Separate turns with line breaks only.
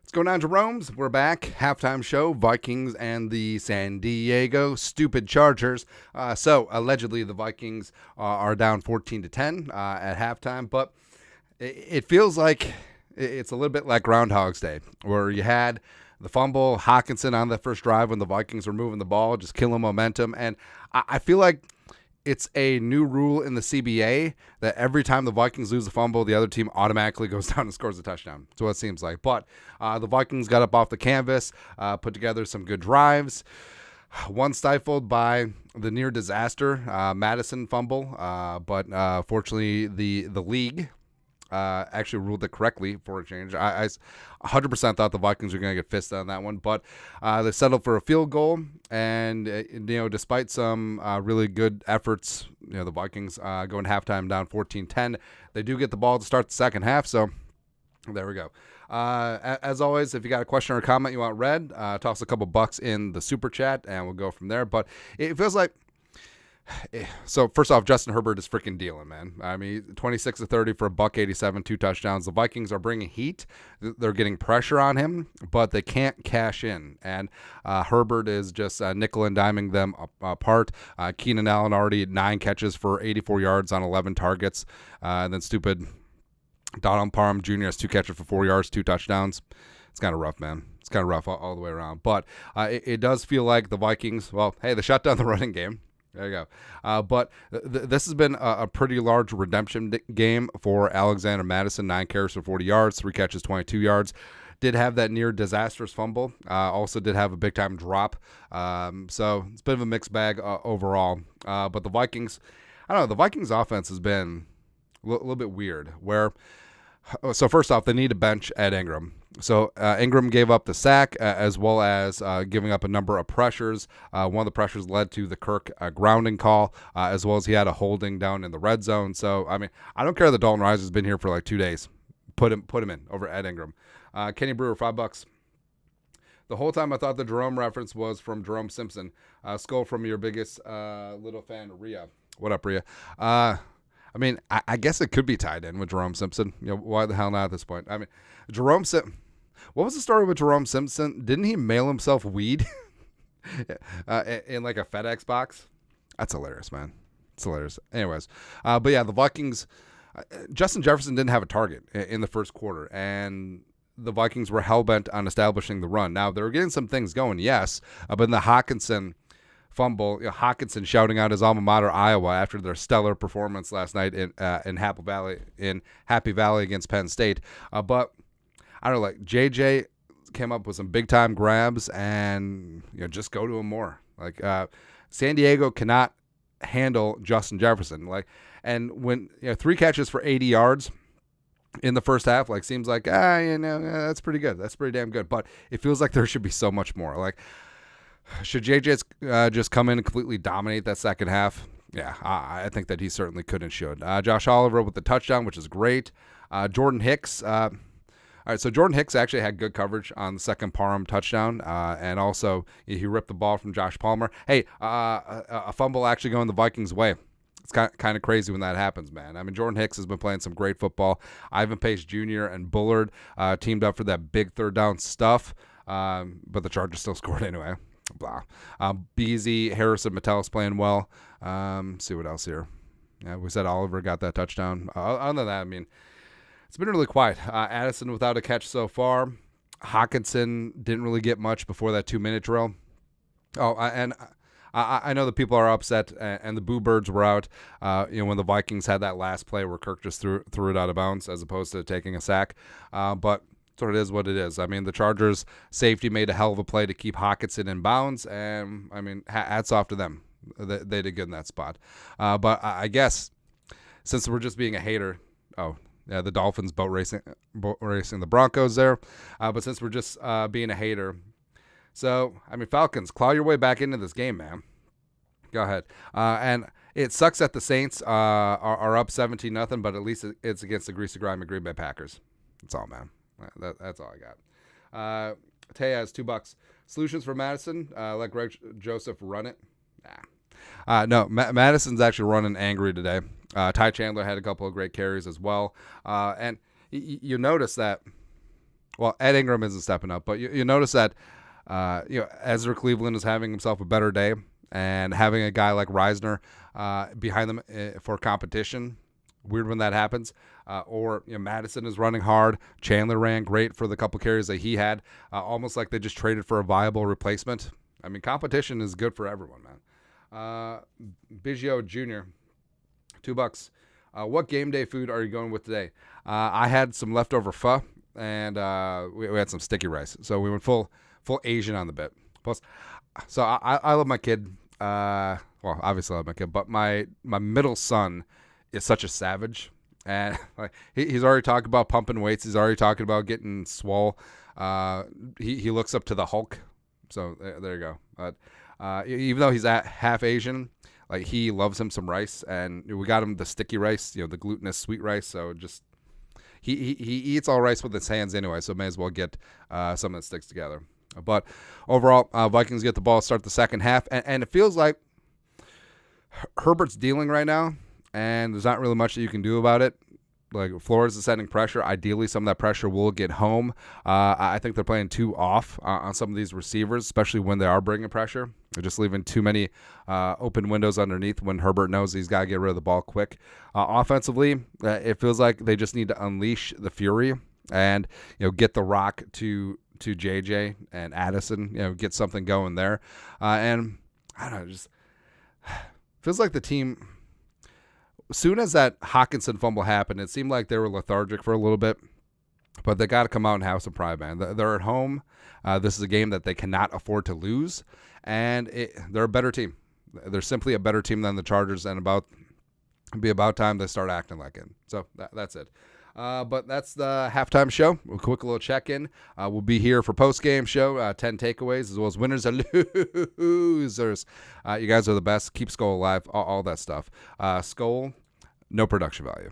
What's going on, Jerome's? We're back. Halftime show, Vikings and the San Diego stupid Chargers. So allegedly the Vikings are down 14-10 at halftime, but it feels like it's a little bit like Groundhog's Day, where you had the fumble, Hockenson on the first drive when the Vikings were moving the ball, just killing momentum. And I feel like it's a new rule in the CBA that every time the Vikings lose a fumble, the other team automatically goes down and scores a touchdown. That's what it seems like. But the Vikings got up off the canvas, put together some good drives. One stifled by the near disaster Madison fumble, but fortunately the league actually ruled it correctly for a change. I 100% thought the Vikings were going to get fisted on that one, but they settled for a field goal. And despite some really good efforts, the Vikings going halftime down 14-10, they do get the ball to start the second half. So there we go. As always, if you got a question or a comment you want read, toss a couple bucks in the super chat, and we'll go from there. But it feels like. So first off, Justin Herbert is freaking dealing, man. I mean, 26-30 for $187, 2 touchdowns. The Vikings are bringing heat. They're getting pressure on him, but they can't cash in. And Herbert is just nickel and diming them apart. Keenan Allen already 9 catches for 84 yards on 11 targets. And then stupid Donald Parham Jr. has 2 catches for 4 yards, 2 touchdowns. It's kind of rough, man. It's kind of rough all the way around. But it does feel like the Vikings, they shut down the running game. There you go. But this has been a pretty large redemption game for Alexander Madison. 9 carries for 40 yards, 3 catches, 22 yards. Did have that near disastrous fumble. Also did have a big-time drop. So it's a bit of a mixed bag overall. But the Vikings, I don't know, the Vikings offense has been a little bit weird. So first off, they need to bench Ed Ingram. So Ingram gave up the sack as well as giving up a number of pressures. One of the pressures led to the Kirk grounding call, as well as he had a holding down in the red zone. So, I mean, I don't care that Dalton Rice has been here for like 2 days. Put him in over Ed Ingram. Kenny Brewer, $5. The whole time I thought the Jerome reference was from Jerome Simpson. Skull from your biggest little fan, Rhea. What up, Rhea? I mean, I guess it could be tied in with Jerome Simpson. Why the hell not at this point? I mean, Jerome Simpson. What was the story with Jerome Simpson? Didn't he mail himself weed in like a FedEx box? That's hilarious, man. It's hilarious. Anyways, but yeah, the Vikings, Justin Jefferson didn't have a target in the first quarter, and the Vikings were hell-bent on establishing the run. Now, they were getting some things going, yes, but in the Hockenson fumble, Hockenson shouting out his alma mater, Iowa, after their stellar performance last night in Happy Valley against Penn State. But I don't know, like JJ came up with some big time grabs, and just go to him more. Like San Diego cannot handle Justin Jefferson. And when 3 catches for 80 yards in the first half, seems like that's pretty good. That's pretty damn good. But it feels like there should be so much more. Like, should JJ just come in and completely dominate that second half? Yeah, I think that he certainly could and should. Josh Oliver with the touchdown, which is great. Jordan Hicks. All right, so Jordan Hicks actually had good coverage on the second Parham touchdown, and also he ripped the ball from Josh Palmer. Hey, a fumble actually going the Vikings' way. It's kind of crazy when that happens, man. I mean, Jordan Hicks has been playing some great football. Ivan Pace Jr. and Bullard teamed up for that big third down stuff, but the Chargers still scored anyway. Blah. Beasley, Harrison, Metellus playing well. See what else here. Yeah, we said Oliver got that touchdown. Other than that, I mean, it's been really quiet. Addison without a catch so far. Hockenson didn't really get much before that 2-minute drill. And I know that people are upset, and the Boo Birds were out. When the Vikings had that last play where Kirk just threw it out of bounds as opposed to taking a sack. But so it is what it is. I mean, the Chargers safety made a hell of a play to keep Hockenson in bounds, and I mean, hats off to them. They did good in that spot. But I guess since we're just being a hater, yeah, the Dolphins boat racing the Broncos there. But since we're just being a hater, so I mean, Falcons, claw your way back into this game, man. Go ahead. And it sucks that the Saints are up 17-0, but at least it's against the greasy grimy Green Bay Packers. That's all, man. That's all I got. Taya has $2. Solutions for Madison. Let Greg Joseph run it. No, Madison's actually running angry today. Ty Chandler had a couple of great carries as well. And you notice that well, Ed Ingram isn't stepping up, but you notice that Ezra Cleveland is having himself a better day, and having a guy like Reisner behind them for competition. Weird when that happens. Or Madison is running hard. Chandler ran great for the couple carries that he had. Almost like they just traded for a viable replacement. I mean, competition is good for everyone, man. Biggio Jr., $2. What game day food are you going with today? I had some leftover pho, and we had some sticky rice. So we went full Asian on the bit. Plus, so I love my kid. Well, obviously I love my kid, but my middle son is such a savage, and like he's already talking about pumping weights. He's already talking about getting swole. He looks up to the Hulk. So there you go. But even though he's half Asian, like he loves him some rice, and we got him the sticky rice, the glutinous sweet rice. So just he eats all rice with his hands anyway, so may as well get something that sticks together. But overall, Vikings get the ball, start the second half, and it feels like Herbert's dealing right now, and there's not really much that you can do about it. Like, Flores is sending pressure. Ideally, some of that pressure will get home. I think they're playing too off on some of these receivers, especially when they are bringing pressure. They're just leaving too many open windows underneath when Herbert knows he's got to get rid of the ball quick. Offensively, it feels like they just need to unleash the fury and get the rock to JJ and Addison. Get something going there. And I don't know, just feels like the team. As soon as that Hawkinson fumble happened, it seemed like they were lethargic for a little bit, but they got to come out and have some pride, man. They're at home. This is a game that they cannot afford to lose, and they're a better team. They're simply a better team than the Chargers, and it'd be about time they start acting like it. So that's it. But that's the halftime show. A quick little check-in. We'll be here for post-game show, 10 takeaways, as well as winners and losers. You guys are the best. Keep Skull alive, all that stuff. Skull, no production value.